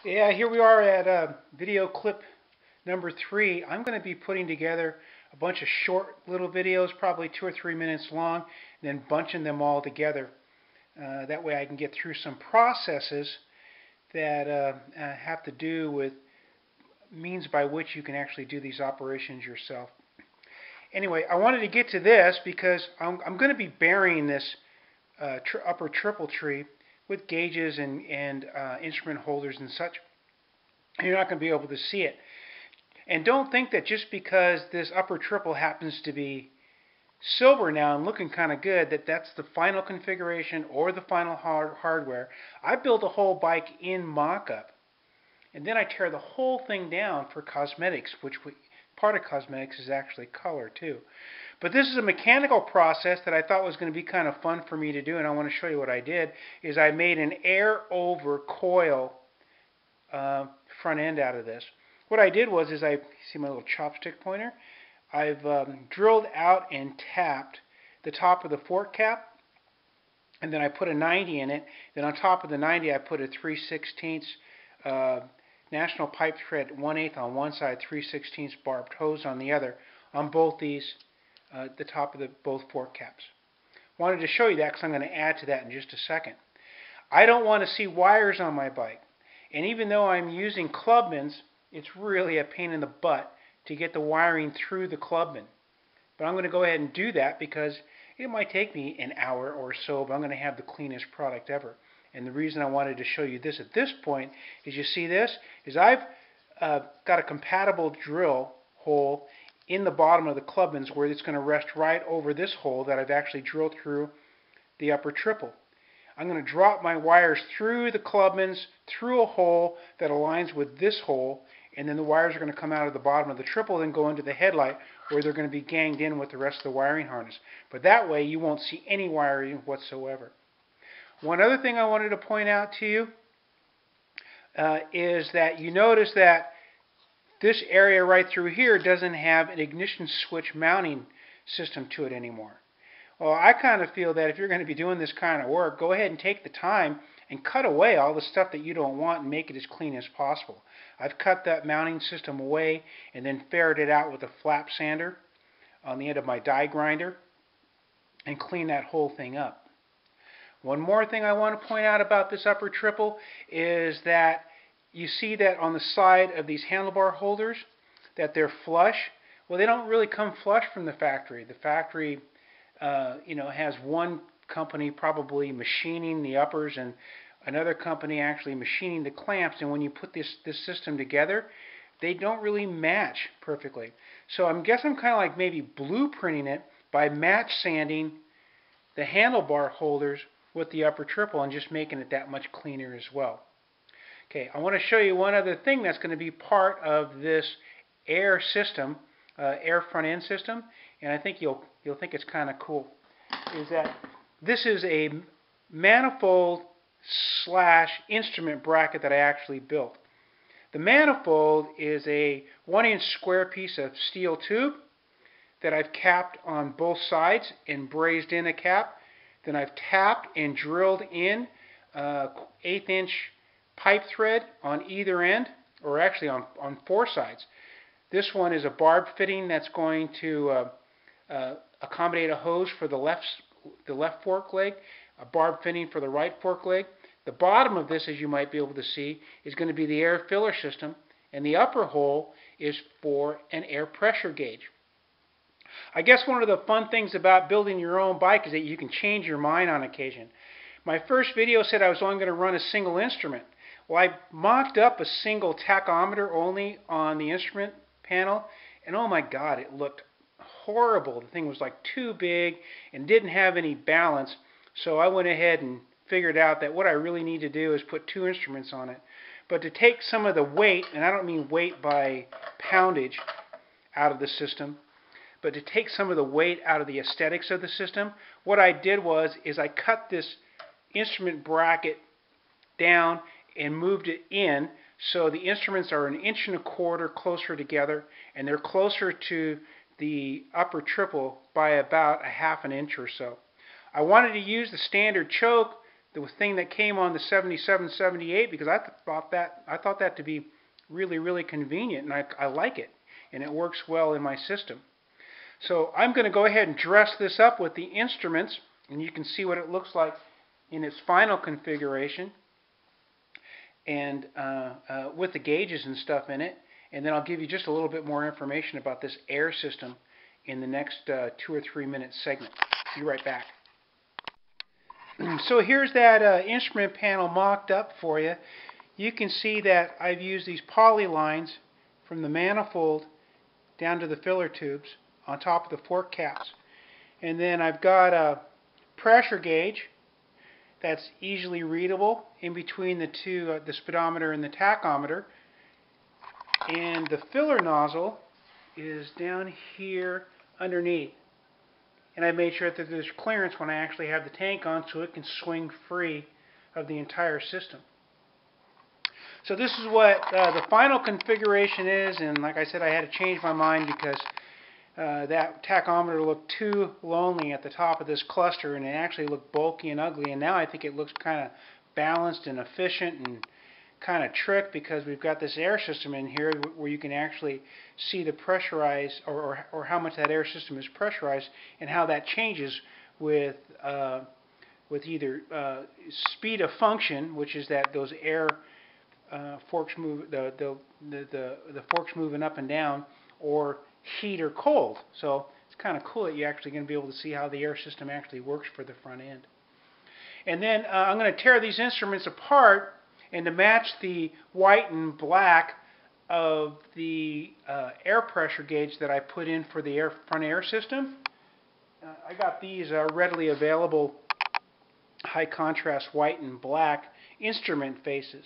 Yeah, here we are at video clip number 3. I'm going to be putting together a bunch of short little videos, probably 2 or 3 minutes long, and then bunching them all together. That way I can get through some processes that have to do with means by which you can actually do these operations yourself. Anyway, I wanted to get to this because I'm going to be burying this upper triple tree with gauges and instrument holders and such. You're not going to be able to see it. And don't think that just because this upper triple happens to be silver now and looking kind of good that that's the final configuration or the final hardware. I built a whole bike in mock-up, and then I tear the whole thing down for cosmetics, part of cosmetics is actually color too. But this is a mechanical process that I thought was going to be kind of fun for me to do, and I want to show you what I did. Is I made an air over coil front end out of this. What I did was, I see my little chopstick pointer. I've drilled out and tapped the top of the fork cap, and then I put a 90 in it. Then on top of the 90, I put a 3/16 National Pipe Thread 1/8 on one side, 3/16 barbed hose on the other, on both these, the top of both fork caps. Wanted to show you that because I'm going to add to that in just a second. I don't want to see wires on my bike, and even though I'm using Clubmans, it's really a pain in the butt to get the wiring through the Clubman. But I'm going to go ahead and do that because it might take me an hour or so, but I'm going to have the cleanest product ever. And the reason I wanted to show you this at this point is, you see this, is I've got a compatible drill hole in the bottom of the Clubmans where it's going to rest right over this hole that I've actually drilled through the upper triple. I'm going to drop my wires through the Clubmans, through a hole that aligns with this hole, and then the wires are going to come out of the bottom of the triple and go into the headlight where they're going to be ganged in with the rest of the wiring harness. But that way you won't see any wiring whatsoever. One other thing I wanted to point out to you is that you notice that this area right through here doesn't have an ignition switch mounting system to it anymore. Well, I kind of feel that if you're going to be doing this kind of work, go ahead and take the time and cut away all the stuff that you don't want and make it as clean as possible. I've cut that mounting system away and then ferreted it out with a flap sander on the end of my die grinder and clean that whole thing up. One more thing I want to point out about this upper triple is that you see that on the side of these handlebar holders that they're flush. Well, they don't really come flush from the factory. The factory has one company probably machining the uppers and another company actually machining the clamps, and when you put this system together, they don't really match perfectly. So I guess I'm kind of like maybe blueprinting it by match sanding the handlebar holders with the upper triple and just making it that much cleaner as well. Okay, I want to show you one other thing that's going to be part of this air system, air front end system, and I think you'll think it's kind of cool, is that this is a manifold / instrument bracket that I actually built. The manifold is a 1-inch square piece of steel tube that I've capped on both sides and brazed in a cap. Then I've tapped and drilled in 1/8-inch pipe thread on either end, or actually on 4 sides. This one is a barb fitting that's going to accommodate a hose for the left fork leg, a barb fitting for the right fork leg. The bottom of this, as you might be able to see, is going to be the air filler system, and the upper hole is for an air pressure gauge. I guess one of the fun things about building your own bike is that you can change your mind on occasion. My first video said I was only going to run a single instrument. Well, I mocked up a single tachometer only on the instrument panel, and oh my God, it looked horrible. The thing was like too big and didn't have any balance, so I went ahead and figured out that what I really need to do is put 2 instruments on it. But to take some of the weight, and I don't mean weight by poundage, out of the system, but to take some of the weight out of the aesthetics of the system, what I did was I cut this instrument bracket down and moved it in so the instruments are 1.25 inches closer together, and they're closer to the upper triple by about 1/2 inch or so. I wanted to use the standard choke the thing that came on the 7778 because I thought that to be really, really convenient, and I like it, and it works well in my system. So I'm going to go ahead and dress this up with the instruments, and you can see what it looks like in its final configuration, and with the gauges and stuff in it. And then I'll give you just a little bit more information about this air system in the next 2 or 3 minute segment. Be right back. So here's that instrument panel mocked up for you. You can see that I've used these poly lines from the manifold down to the filler tubes on top of the fork caps. And then I've got a pressure gauge that's easily readable in between the two, the speedometer and the tachometer. And the filler nozzle is down here underneath. And I made sure that there's clearance when I actually have the tank on so it can swing free of the entire system. So this is what the final configuration is, and like I said, I had to change my mind because that tachometer looked too lonely at the top of this cluster, and it actually looked bulky and ugly, and now I think it looks kind of balanced and efficient and kind of trick because we've got this air system in here where you can actually see the pressurized or how much that air system is pressurized and how that changes with either speed of function, which is that those air forks move the forks moving up and down, or heat or cold. So it's kind of cool that you're actually going to be able to see how the air system actually works for the front end. And then I'm going to tear these instruments apart, and to match the white and black of the air pressure gauge that I put in for the front air system, I got these readily available high contrast white and black instrument faces.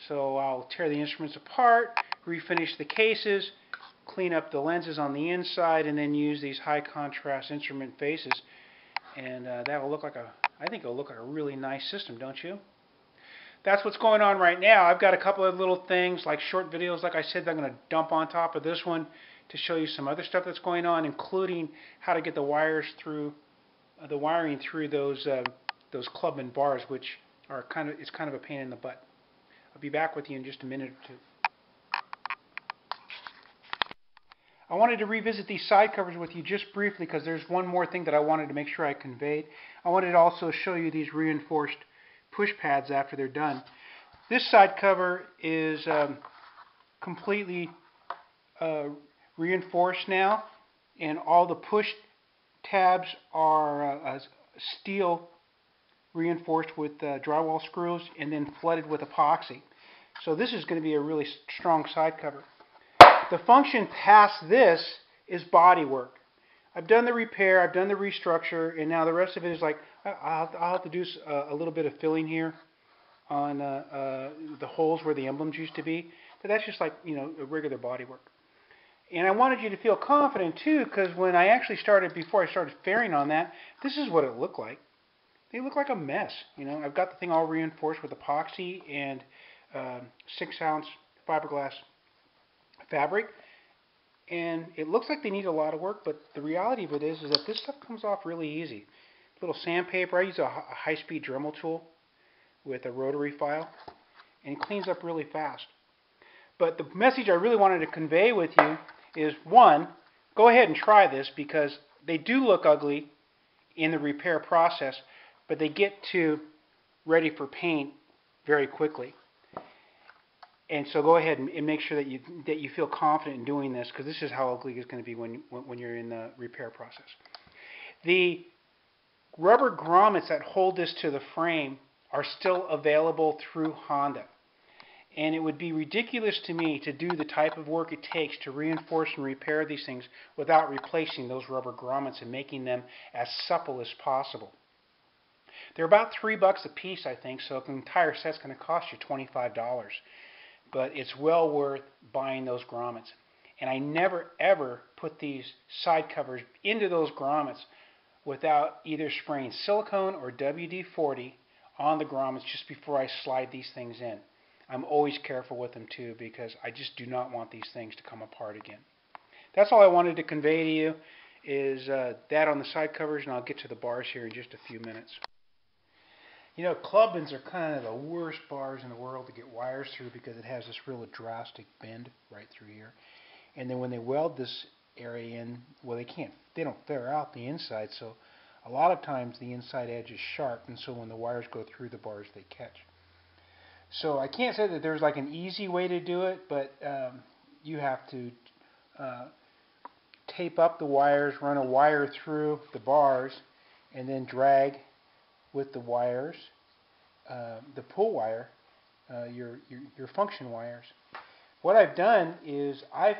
So I'll tear the instruments apart, refinish the cases, clean up the lenses on the inside, and then use these high contrast instrument faces. And that'll look like I think it'll look like a really nice system, don't you? That's what's going on right now. I've got a couple of little things like short videos, like I said, that I'm going to dump on top of this one to show you some other stuff that's going on, including how to get the wires through the wiring through those Clubman bars, which are kind of a pain in the butt. I'll be back with you in just a minute or two. I wanted to revisit these side covers with you just briefly because there's one more thing that I wanted to make sure I conveyed. I wanted to also show you these reinforced push pads after they're done. This side cover is completely reinforced now, and all the push tabs are steel reinforced with drywall screws and then flooded with epoxy. So this is going to be a really strong side cover. The function past this is body work. I've done the repair, I've done the restructure, and now the rest of it is like I'll have to do a little bit of filling here on the holes where the emblems used to be, but that's just like, you know, a regular body work. And I wanted you to feel confident too, because when I actually started, before I started fairing on that, this is what it looked like. They look like a mess. You know, I've got the thing all reinforced with epoxy and 6-ounce fiberglass fabric, and it looks like they need a lot of work, but the reality of it is that this stuff comes off really easy. Little sandpaper. I use a high-speed Dremel tool with a rotary file, and it cleans up really fast. But the message I really wanted to convey with you is, one, go ahead and try this because they do look ugly in the repair process, but they get to ready for paint very quickly. And so go ahead and make sure that you feel confident in doing this, because this is how ugly it's going to be when you're in the repair process. The rubber grommets that hold this to the frame are still available through Honda. And it would be ridiculous to me to do the type of work it takes to reinforce and repair these things without replacing those rubber grommets and making them as supple as possible. They're about $3 a piece, I think, so the entire set's going to cost you $25. But it's well worth buying those grommets. And I never ever put these side covers into those grommets without either spraying silicone or WD-40 on the grommets just before I slide these things in. I'm always careful with them too, because I just do not want these things to come apart again. That's all I wanted to convey to you, is that on the side covers, and I'll get to the bars here in just a few minutes. You know, club-ins are kind of the worst bars in the world to get wires through because it has this real drastic bend right through here. And then when they weld this area in, well, they don't flare out the inside, so a lot of times the inside edge is sharp, and so when the wires go through the bars, they catch. So I can't say that there's like an easy way to do it, but you have to tape up the wires, run a wire through the bars, and then drag with the wires, the pull wire, your function wires. What I've done is I've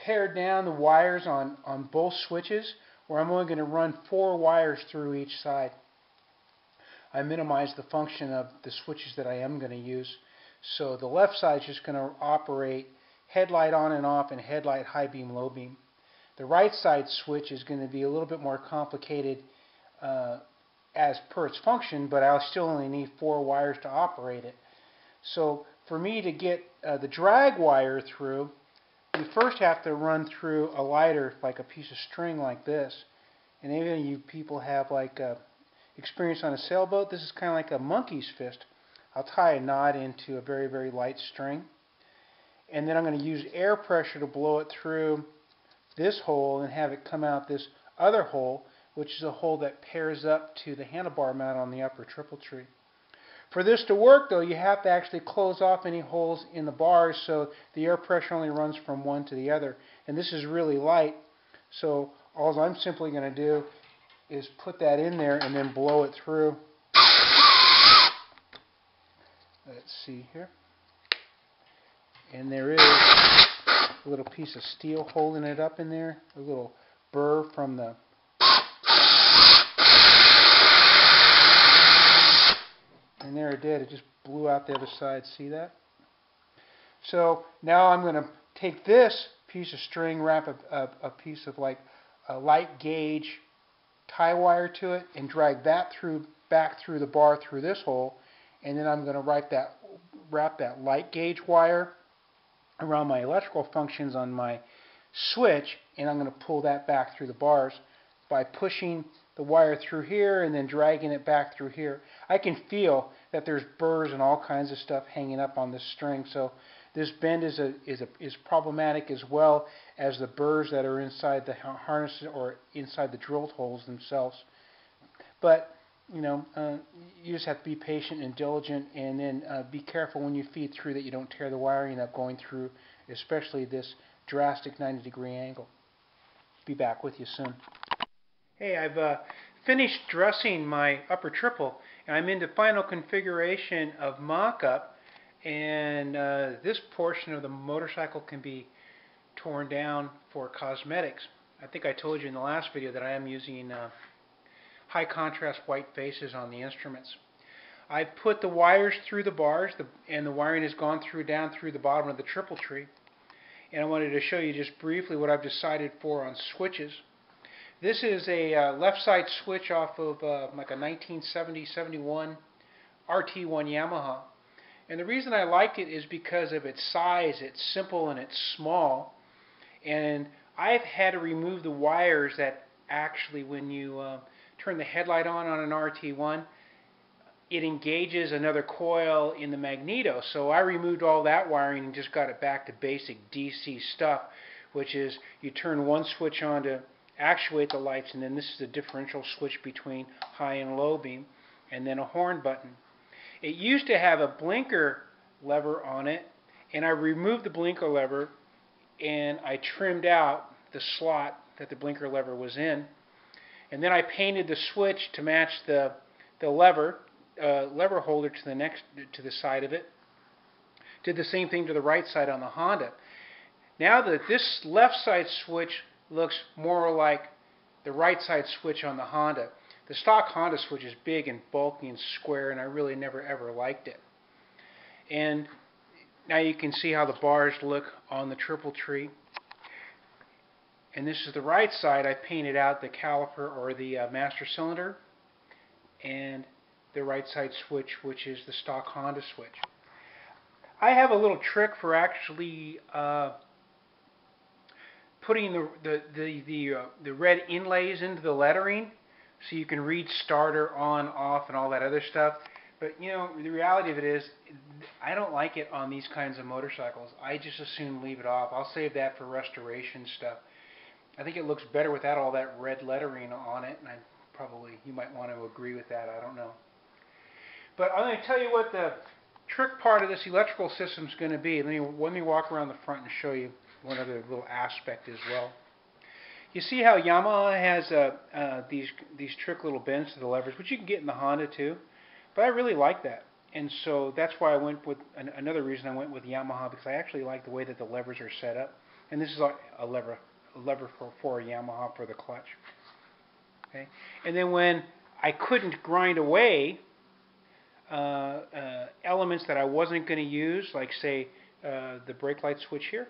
pared down the wires on both switches, where I'm only going to run 4 wires through each side. I minimize the function of the switches that I am going to use. So the left side is just going to operate headlight on and off and headlight high beam, low beam. The right side switch is going to be a little bit more complicated as per its function, but I'll still only need 4 wires to operate it. So for me to get the drag wire through, you first have to run through a lighter, like a piece of string like this. And even you people have like experience on a sailboat, this is kind of like a monkey's fist. I'll tie a knot into a very, very light string. And then I'm going to use air pressure to blow it through this hole and have it come out this other hole, which is a hole that pairs up to the handlebar mount on the upper triple tree. For this to work, though, you have to actually close off any holes in the bars so the air pressure only runs from one to the other. And this is really light, so all I'm simply going to do is put that in there and then blow it through. Let's see here. And there is a little piece of steel holding it up in there, a little burr from the and there it did. It just blew out the other side. See that? So now I'm going to take this piece of string, wrap a piece of like a light gauge tie wire to it, and drag that back through the bar through this hole, and then I'm going to wrap that light gauge wire around my electrical functions on my switch, and I'm going to pull that back through the bars by pushing the wire through here and then dragging it back through here. I can feel that there's burrs and all kinds of stuff hanging up on this string, so this bend is problematic, as well as the burrs that are inside the harness or inside the drilled holes themselves. But you know, you just have to be patient and diligent, and then be careful when you feed through that you don't tear the wiring up going through, especially this drastic 90-degree angle. Be back with you soon. Hey, I've finished dressing my upper triple, and I'm into final configuration of mock-up, and this portion of the motorcycle can be torn down for cosmetics. I think I told you in the last video that I am using high contrast white faces on the instruments. I put the wires through the bars, and the wiring has gone down through the bottom of the triple tree. And I wanted to show you just briefly what I've decided for on switches. This is a left side switch off of like a 1970-71 RT1 Yamaha. And the reason I liked it is because of its size. It's simple and it's small. And I've had to remove the wires that actually, when you turn the headlight on an RT1, it engages another coil in the magneto. So I removed all that wiring and just got it back to basic DC stuff, which is you turn one switch on to actuate the lights, and then this is a differential switch between high and low beam, and then a horn button. It used to have a blinker lever on it, and I removed the blinker lever and I trimmed out the slot that the blinker lever was in. And then I painted the switch to match the lever holder to the side of it. Did the same thing to the right side on the Honda. Now that this left side switch looks more like the right side switch on the Honda. The stock Honda switch is big and bulky and square, and I really never ever liked it. And now you can see how the bars look on the triple tree. And this is the right side. I painted out the caliper or the master cylinder, and the right side switch, which is the stock Honda switch. I have a little trick for actually putting the red inlays into the lettering so you can read starter, on, off, and all that other stuff. But you know, the reality of it is, I don't like it on these kinds of motorcycles. I just as soon leave it off. I'll save that for restoration stuff. I think it looks better without all that red lettering on it, and you might want to agree with that. I don't know. But I'm going to tell you what the trick part of this electrical system is going to be. Let me walk around the front and show you one other little aspect as well. You see how Yamaha has these trick little bends to the levers, which you can get in the Honda too. But I really like that, and so that's why I went with another reason I went with Yamaha, because I actually like the way that the levers are set up. And this is a lever for a Yamaha for the clutch. Okay, and then when I couldn't grind away elements that I wasn't going to use, like say the brake light switch here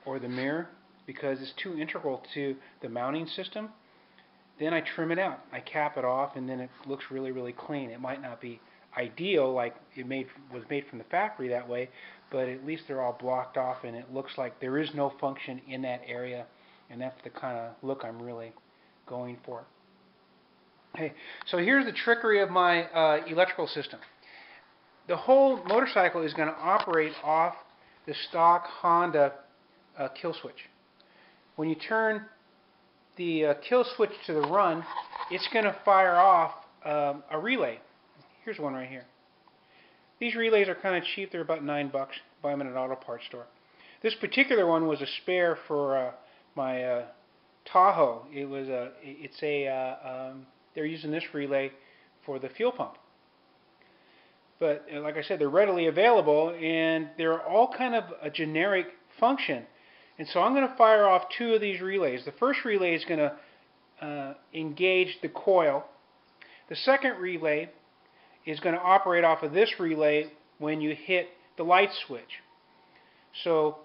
or the mirror, because it's too integral to the mounting system, then I trim it out. I cap it off, and then it looks really, really clean. It might not be ideal like it was made from the factory that way, but at least they're all blocked off, and it looks like there is no function in that area, and that's the kind of look I'm really going for. Okay, so here's the trickery of my electrical system. The whole motorcycle is going to operate off the stock Honda kill switch. When you turn the kill switch to the run, it's going to fire off a relay. Here's one right here. These relays are kind of cheap. They're about $9. Buy them at an auto parts store. This particular one was a spare for my Tahoe. They're using this relay for the fuel pump. But like I said, they're readily available, and they're all kind of a generic function. And so I'm going to fire off two of these relays. The first relay is going to engage the coil. The second relay is going to operate off of this relay when you hit the light switch. So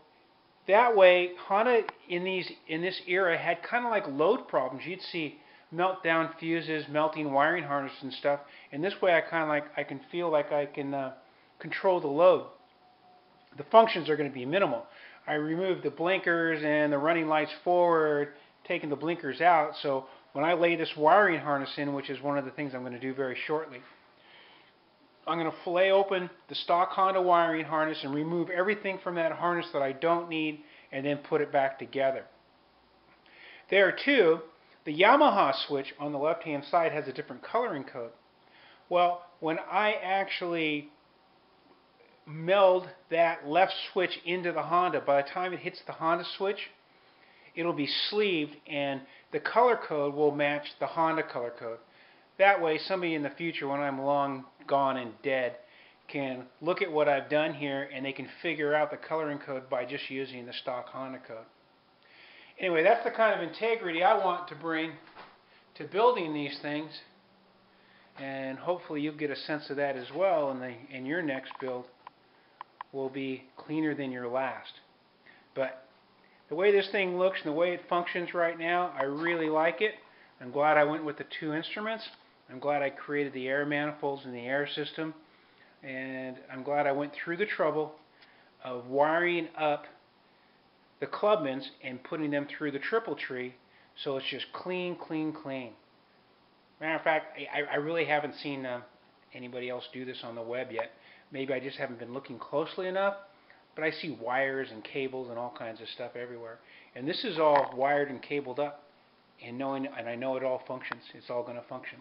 that way, Honda in this era had kind of like load problems. You'd see meltdown fuses, melting wiring harnesses and stuff. And this way, I can feel like I can control the load. The functions are going to be minimal. I removed the blinkers and the running lights forward, taking the blinkers out. So when I lay this wiring harness in, which is one of the things I'm going to do very shortly, I'm going to fillet open the stock Honda wiring harness and remove everything from that harness that I don't need, and then put it back together. There too, the Yamaha switch on the left-hand side has a different coloring code. Well, when I actually meld that left switch into the Honda, by the time it hits the Honda switch, it'll be sleeved, and the color code will match the Honda color code. That way, somebody in the future, when I'm long gone and dead, can look at what I've done here, and they can figure out the coloring code by just using the stock Honda code. Anyway, that's the kind of integrity I want to bring to building these things, and hopefully you'll get a sense of that as well in your next build. Will be cleaner than your last. But the way this thing looks and the way it functions right now, I really like it. I'm glad I went with the two instruments. I'm glad I created the air manifolds and the air system. And I'm glad I went through the trouble of wiring up the clubmans and putting them through the triple tree, so it's just clean, clean, clean. Matter of fact, I really haven't seen anybody else do this on the web yet. Maybe I just haven't been looking closely enough, but I see wires and cables and all kinds of stuff everywhere. And this is all wired and cabled up, and I know it all functions. It's all going to function.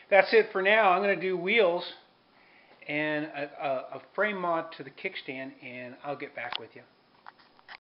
That's it for now. I'm going to do wheels and a frame mod to the kickstand, and I'll get back with you.